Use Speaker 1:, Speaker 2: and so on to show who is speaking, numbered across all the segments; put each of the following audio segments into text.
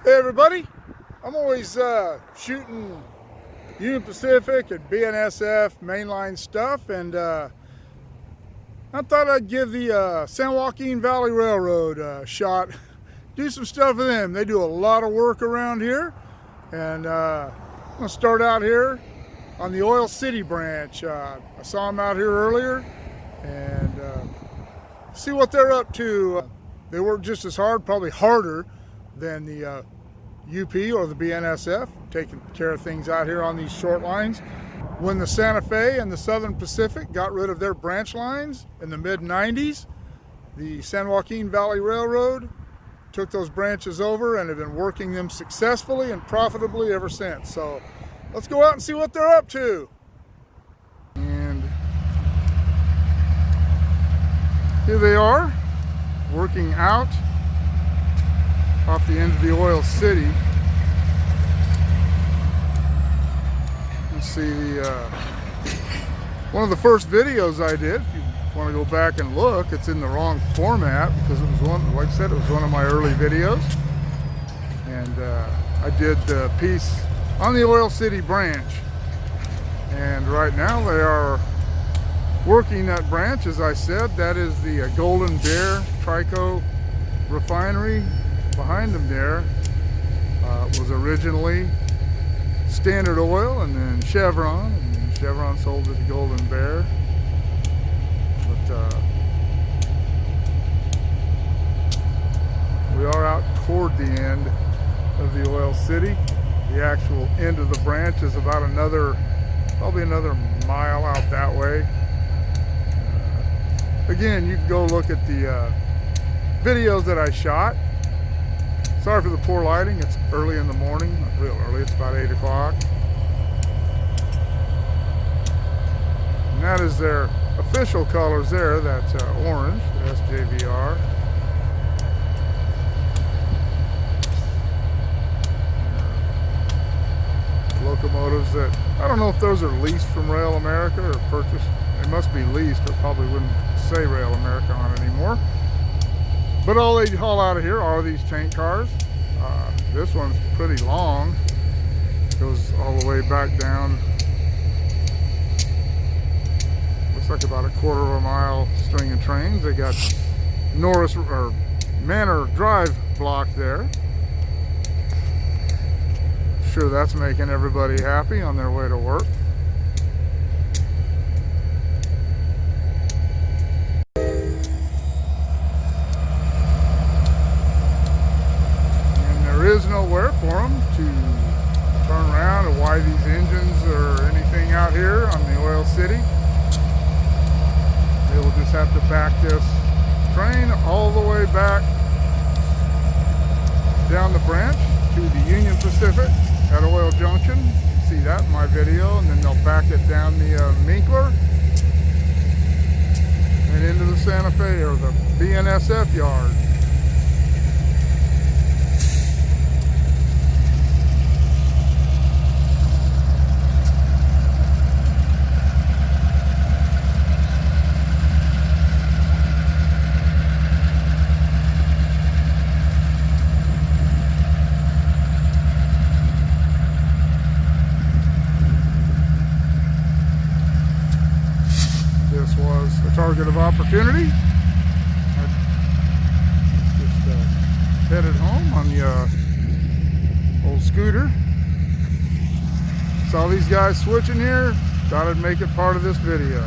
Speaker 1: Hey everybody, I'm always shooting Union Pacific and BNSF mainline stuff, and I thought I'd give the San Joaquin Valley Railroad a shot, do some stuff with them. They do a lot of work around here, and I'm going to start out here on the Oil City branch. I saw them out here earlier and see what they're up to. They work just as hard, probably harder than the UP or the BNSF, taking care of things out here on these short lines. When the Santa Fe and the Southern Pacific got rid of their branch lines in the mid-90s, the San Joaquin Valley Railroad took those branches over and have been working them successfully and profitably ever since. So let's go out and see what they're up to. And here they are, working out off the end of the Oil City. You see the one of the first videos I did. If you want to go back and look, it's in the wrong format because it was one, like I said, it was one of my early videos, and I did the piece on the Oil City branch. And right now they are working that branch. As I said, that is the Golden Bear Trico refinery. Behind them there was originally Standard Oil and then Chevron, and then Chevron sold it to Golden Bear. But we are out toward the end of the Oil City. The actual end of the branch is about probably another mile out that way. Again, you can go look at the videos that I shot. Sorry for the poor lighting. It's early in the morning, not real early, it's about 8 o'clock. And that is their official colors there. That's orange, SJVRR. Locomotives that, I don't know if those are leased from Rail America or purchased. They must be leased, or probably wouldn't say Rail America on it anymore. But all they haul out of here are these tank cars. This one's pretty long. Goes all the way back down. Looks like about a quarter of a mile string of trains. They got Norris or Manor Drive block there. Sure, that's making everybody happy on their way to work. There is nowhere for them to turn around or why these engines or anything out here on the Oil City. They will just have to back this train all the way back down the branch to the Union Pacific at Oil Junction. You can see that in my video, and then they'll back it down the Minkler and into the Santa Fe or the BNSF yard. This was a target of opportunity. I just headed home on the old scooter. Saw these guys switching here, thought I'd make it part of this video.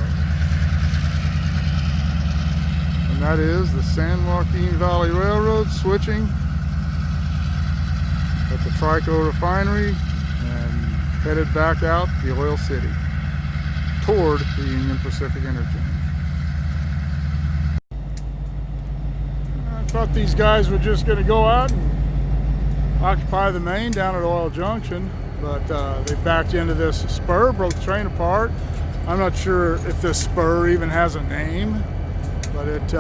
Speaker 1: And that is the San Joaquin Valley Railroad switching at the Trico refinery and headed back out the Oil City toward the Union Pacific interchange. I thought these guys were just going to go out and occupy the main down at Oil Junction, but they backed into this spur, broke the train apart. I'm not sure if this spur even has a name, but it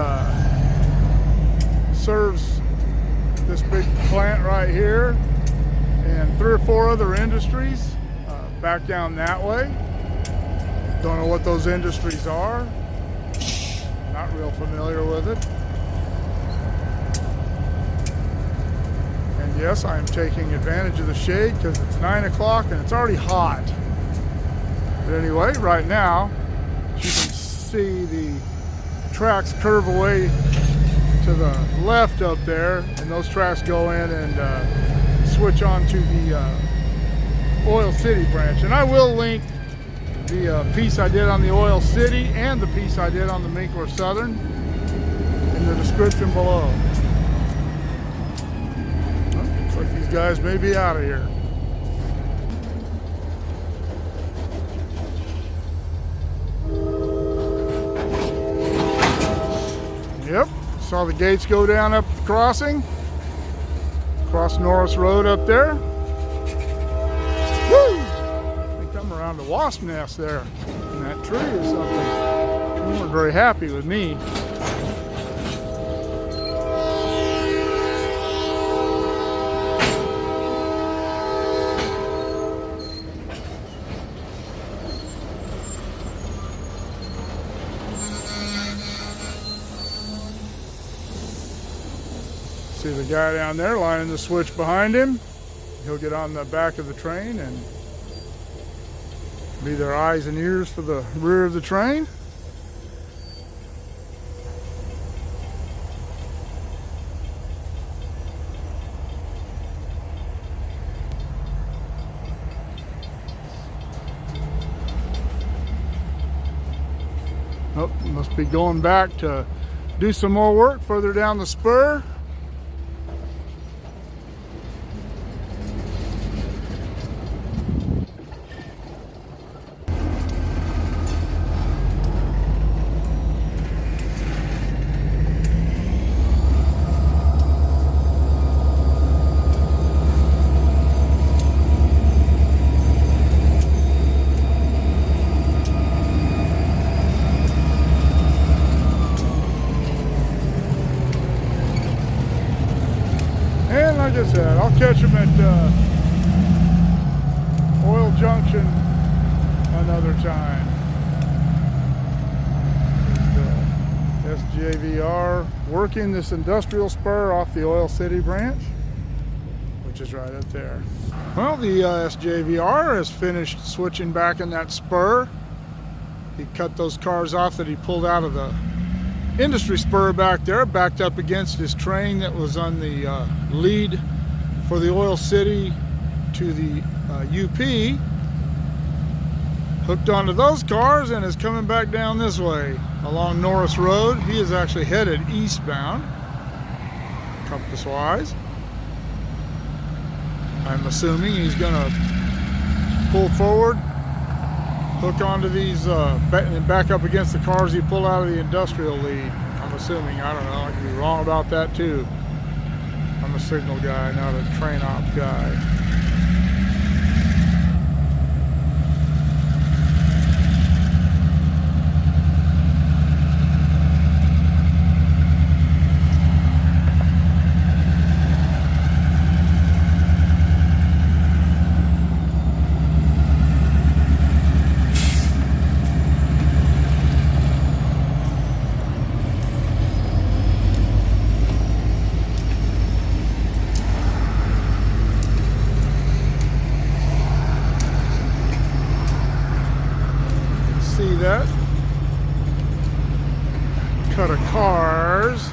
Speaker 1: serves this big plant right here and 3 or 4 other industries back down that way. Don't know what those industries are. Not real familiar with it. And Yes, I am taking advantage of the shade because it's 9 o'clock and it's already hot. But anyway, right now, you can see the tracks curve away to the left up there, and those tracks go in and switch on to the Oil City branch. And I will link the piece I did on the Oil City and the piece I did on the Minkler Southern in the description below. Well, looks like these guys may be out of here. Yep, saw the gates go down up the crossing. Across Norris Road up there. Woo! They come around the wasp nest there in that tree or something. They weren't very happy with me. See the guy down there lining the switch behind him. He'll get on the back of the train and be their eyes and ears for the rear of the train. Oh, must be going back to do some more work further down the spur. Like I said, I'll catch them at Oil Junction another time. SJVRR working this industrial spur off the Oil City branch, which is right up there. Well, the SJVRR has finished switching back in that spur. He cut those cars off that he pulled out of the industry spur back there, backed up against his train that was on the lead for the Oil City to the UP, hooked onto those cars and is coming back down this way along Norris Road. He is actually headed eastbound, compass wise. I'm assuming he's gonna pull forward, hook onto these and back up against the cars he pulled out of the industrial lead. I'm assuming. I don't know, I could be wrong about that too. I'm a signal guy, not a train ops guy. See that cut of cars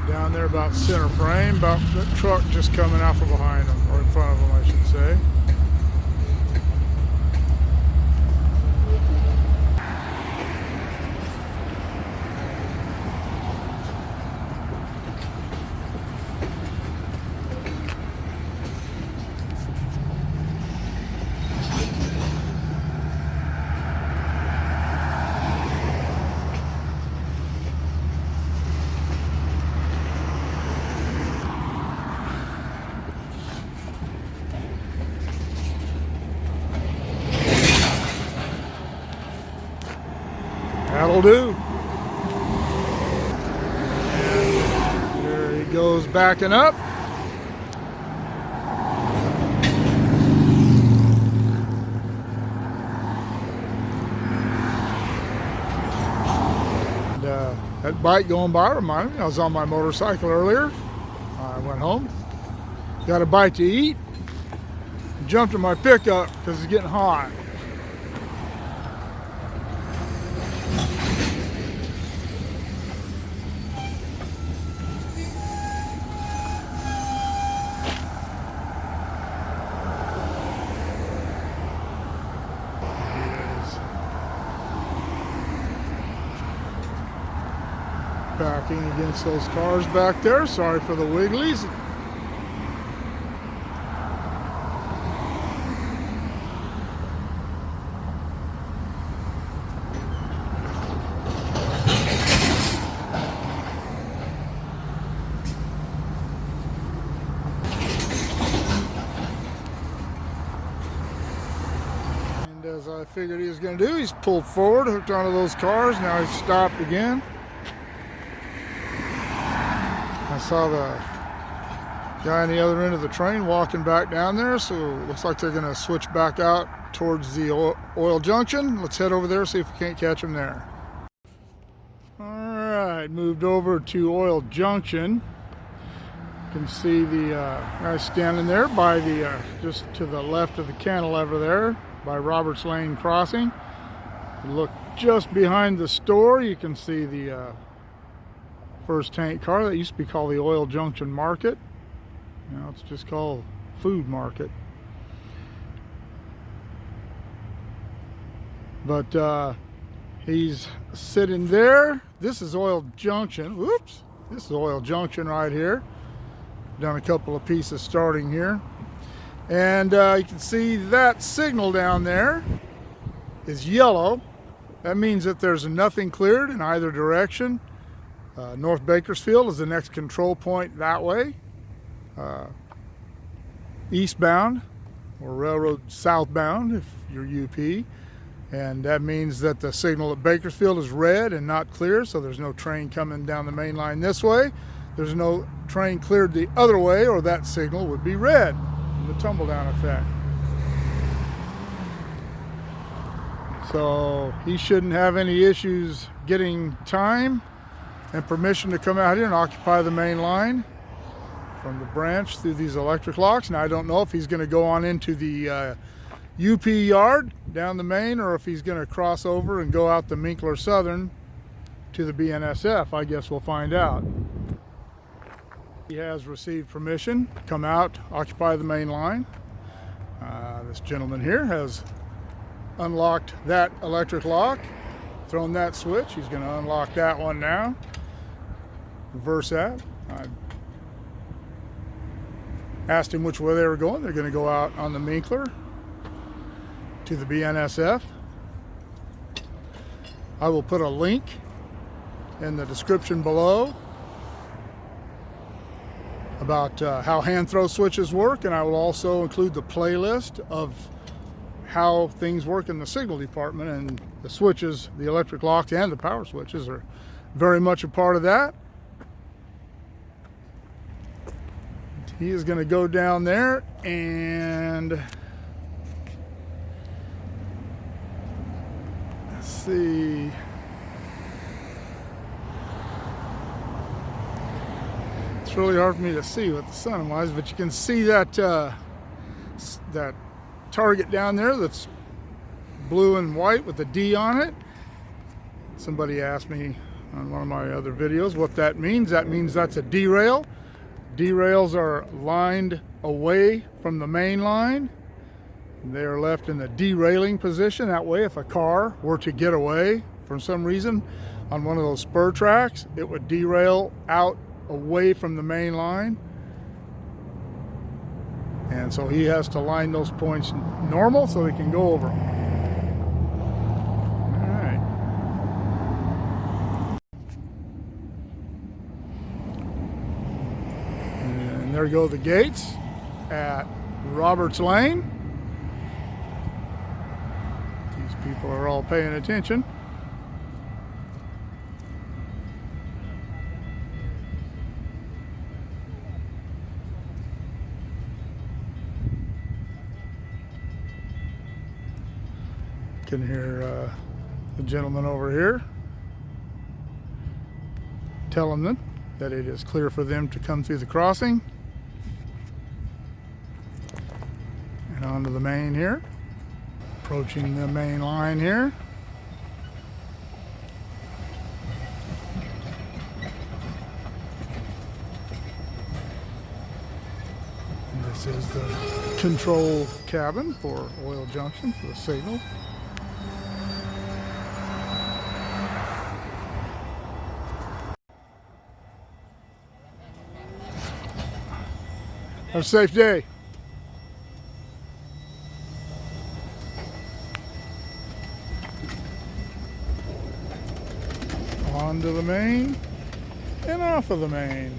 Speaker 1: down there about center frame, about that truck just coming out from behind them, or in front of them I should say. That'll do. And there he goes backing up. And, that bike going by reminded me I was on my motorcycle earlier. I went home, Got a bite to eat. Jumped in my pickup because it's getting hot. Backing against those cars back there. Sorry for the wigglies. And as I figured he was going to do, he's pulled forward, hooked onto those cars. Now he's stopped again. I saw the guy on the other end of the train walking back down there, so it looks like they're going to switch back out towards the Oil Junction. Let's head over there, see if we can't catch them there. Alright, moved over to Oil Junction. You can see the guy standing there by the, just to the left of the cantilever there, by Roberts Lane Crossing. You look just behind the store, you can see the first tank car that used to be called the Oil Junction Market. Now it's just called Food Market. But he's sitting there. This is Oil Junction. Whoops. This is Oil Junction right here. Done a couple of pieces starting here. And you can see that signal down there is yellow. That means that there's nothing cleared in either direction. North Bakersfield is the next control point that way, eastbound, or railroad southbound if you're UP, and that means that the signal at Bakersfield is red and not clear, so there's no train coming down the main line this way. There's no train cleared the other way, or that signal would be red from the tumble down effect. So he shouldn't have any issues getting time and permission to come out here and occupy the main line from the branch through these electric locks. Now I don't know if he's going to go on into the UP yard down the main, or if he's going to cross over and go out the Minkler Southern to the BNSF. I guess we'll find out. He has received permission to come out, occupy the main line. This gentleman here has unlocked that electric lock, thrown that switch. He's going to unlock that one now. Reverse that. I asked him which way they were going. They're going to go out on the Minkler to the BNSF. I will put a link in the description below about how hand throw switches work, and I will also include the playlist of how things work in the signal department, and the switches, the electric locks and the power switches are very much a part of that. He is going to go down there and let's see. It's really hard for me to see with the sun wise, but you can see that that target down there that's blue and white with a D on it. Somebody asked me on one of my other videos what that means. That means that's a derail. Derails are lined away from the main line. They are left in the derailing position. That way, if a car were to get away for some reason on one of those spur tracks, it would derail out away from the main line. And so he has to line those points normal so he can go over them. All right. And there go the gates at Roberts Lane. These people are all paying attention. Can hear the gentleman over here telling them that it is clear for them to come through the crossing. Right onto the main here. Approaching the main line here. And this is the control cabin for Oil Junction for the signal. Have a safe day. Onto the main and off of the main.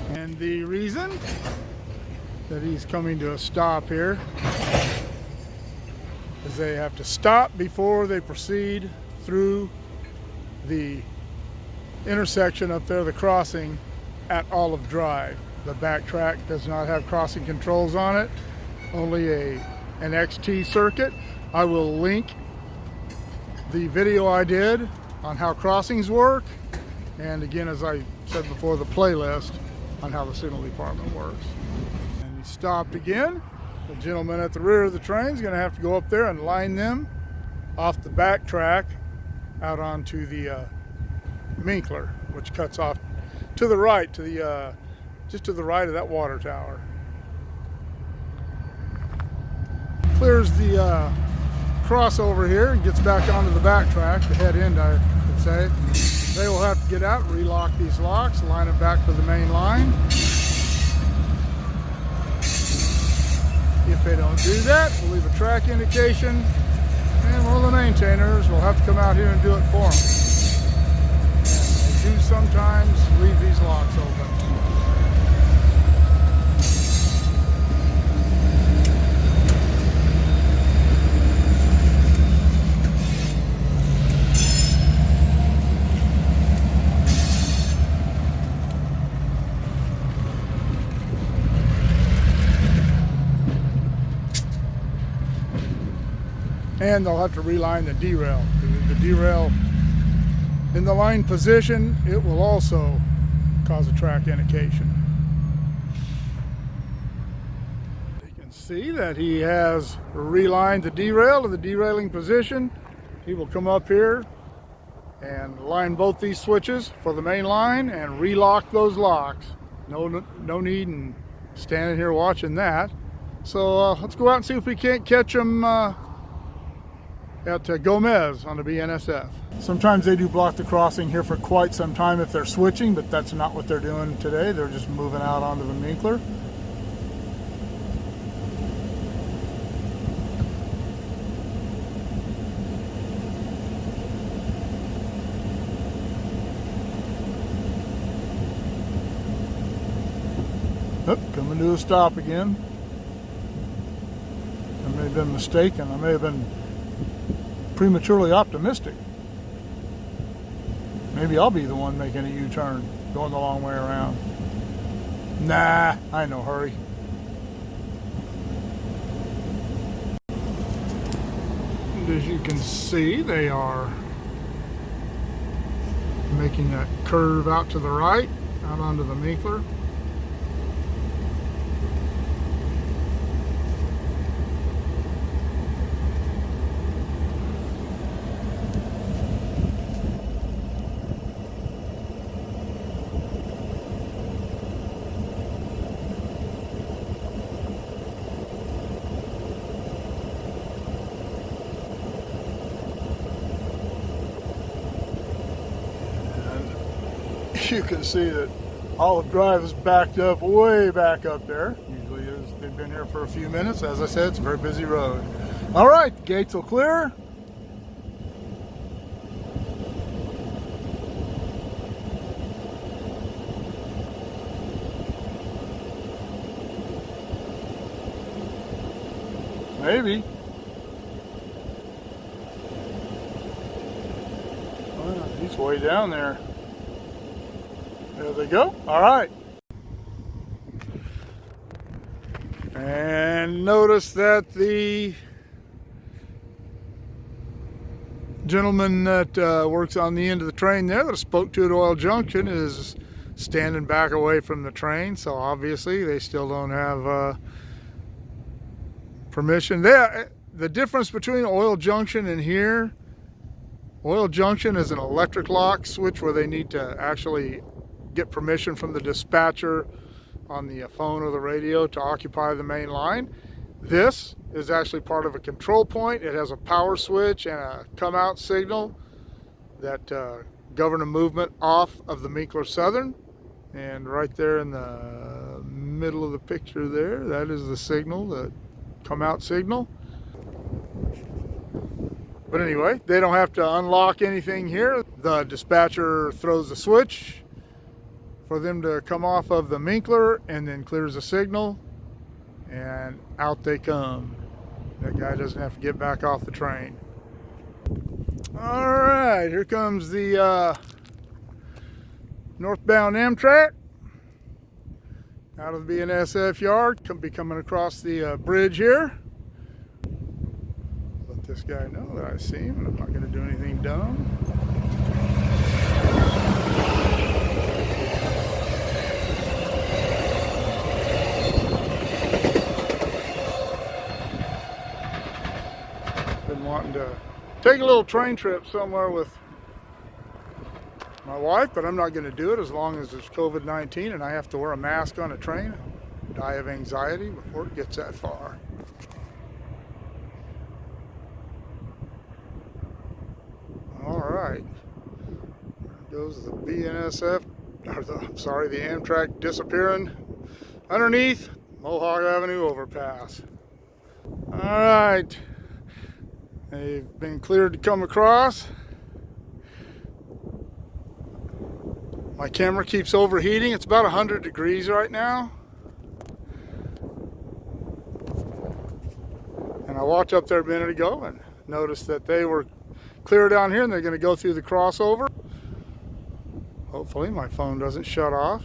Speaker 1: And the reason that he's coming to a stop here is they have to stop before they proceed through the intersection up there, the crossing at Olive Drive. The back track does not have crossing controls on it, only an XT circuit. I will link the video I did on how crossings work, and again, as I said before, the playlist on how the signal department works. And he stopped again. The gentleman at the rear of the train is going to have to go up there and line them off the back track out onto the Minkler, which cuts off to the right, to the just to the right of that water tower. Clears the crossover here and gets back onto the back track, the head end I could say. They will have to get out, relock these locks, line them back to the main line. If they don't do that, we'll leave a track indication, and one of the maintainers will have to come out here and do it for them. And they do sometimes leave these locks open. And they'll have to reline the derail. The derail in the line position, it will also cause a track indication. You can see that he has relined the derail to the derailing position. He will come up here and line both these switches for the main line and relock those locks. No need in standing here watching that. So let's go out and see if we can't catch them at Gomez on the BNSF. Sometimes they do block the crossing here for quite some time if they're switching, but that's not what they're doing today. They're just moving out onto the Minkler. Coming to a stop again. I may have been mistaken. I may have been prematurely optimistic. Maybe I'll be the one making a U-turn, going the long way around. Nah, I ain't no hurry. And as you can see, they are making that curve out to the right, out onto the Minkler. You can see that Olive Drive is backed up, way back up there. Usually they've been here for a few minutes. As I said, it's a very busy road. All right, gates will clear. Maybe. Well, he's way down there. There they go. All right. And notice that the Gentleman that works on the end of the train there that I spoke to at Oil Junction is standing back away from the train, so obviously they still don't have permission. The difference between Oil Junction and here, Oil Junction is an electric lock switch where they need to actually get permission from the dispatcher on the phone or the radio to occupy the main line. This is actually part of a control point. It has a power switch and a come out signal that govern a movement off of the Minkler Southern. And right there in the middle of the picture there, that is the signal, the come out signal. But anyway, they don't have to unlock anything here. The dispatcher throws the switch for them to come off of the Minkler and then clears the signal, and out they come. That guy doesn't have to get back off the train. All right, here comes the Northbound Amtrak out of the BNSF yard. Be coming across the bridge here. Let this guy know that I see him and I'm not going to do anything dumb. Been wanting to take a little train trip somewhere with my wife, but I'm not going to do it as long as it's COVID-19 and I have to wear a mask on a train. I'll die of anxiety before it gets that far. All right, there goes the BNSF, or the Amtrak disappearing underneath Mohawk Avenue overpass. All right, they've been cleared to come across. My camera keeps overheating. It's about 100 degrees right now. And I walked up there a minute ago and noticed that they were clear down here and they're going to go through the crossover. Hopefully my phone doesn't shut off.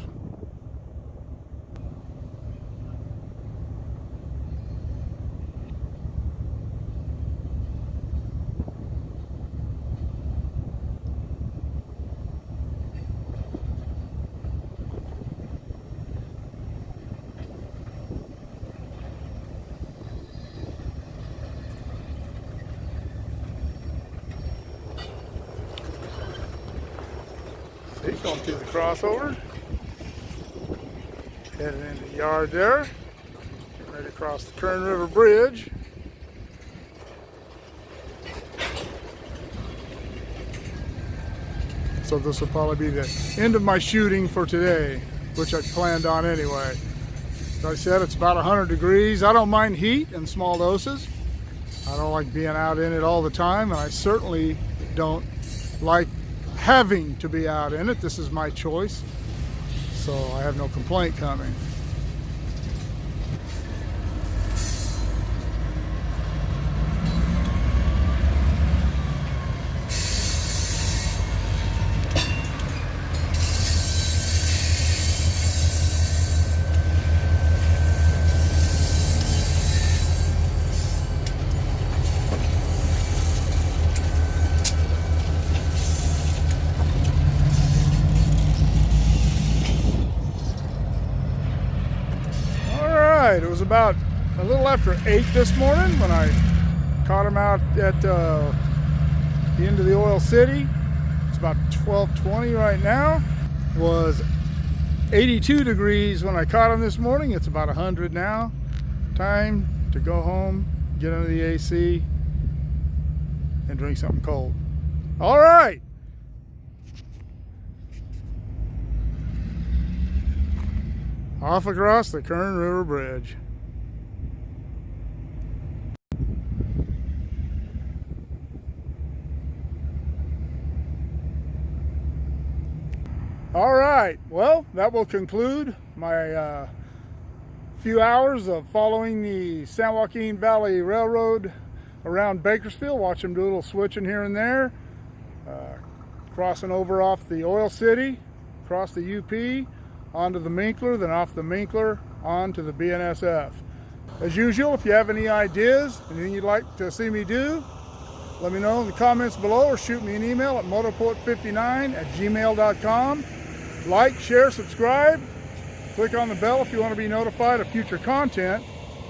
Speaker 1: He's going through the crossover, heading into the yard there, right across the Kern River Bridge. So this will probably be the end of my shooting for today, which I planned on anyway. As I said, it's about 100 degrees. I don't mind heat in small doses. I don't like being out in it all the time, and I certainly don't like having to be out in it. This is my choice, so I have no complaint coming. It was about a little after 8 this morning when I caught him out at the end of the Oil City. It's about 12:20 right now. It was 82 degrees when I caught him this morning. It's about 100 now. Time to go home, get under the AC, and drink something cold. All right. Off across the Kern River Bridge. All right, well, that will conclude my few hours of following the San Joaquin Valley Railroad around Bakersfield. Watch them do a little switching here and there. Crossing over off the Oil City, across the UP, onto the Minkler, then off the Minkler, onto the BNSF. As usual, if you have any ideas, anything you'd like to see me do, Let me know in the comments below or shoot me an email at motorport59@gmail.com. Like, share, subscribe. Click on the bell if you want to be notified of future content.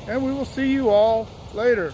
Speaker 1: And we will see you all later.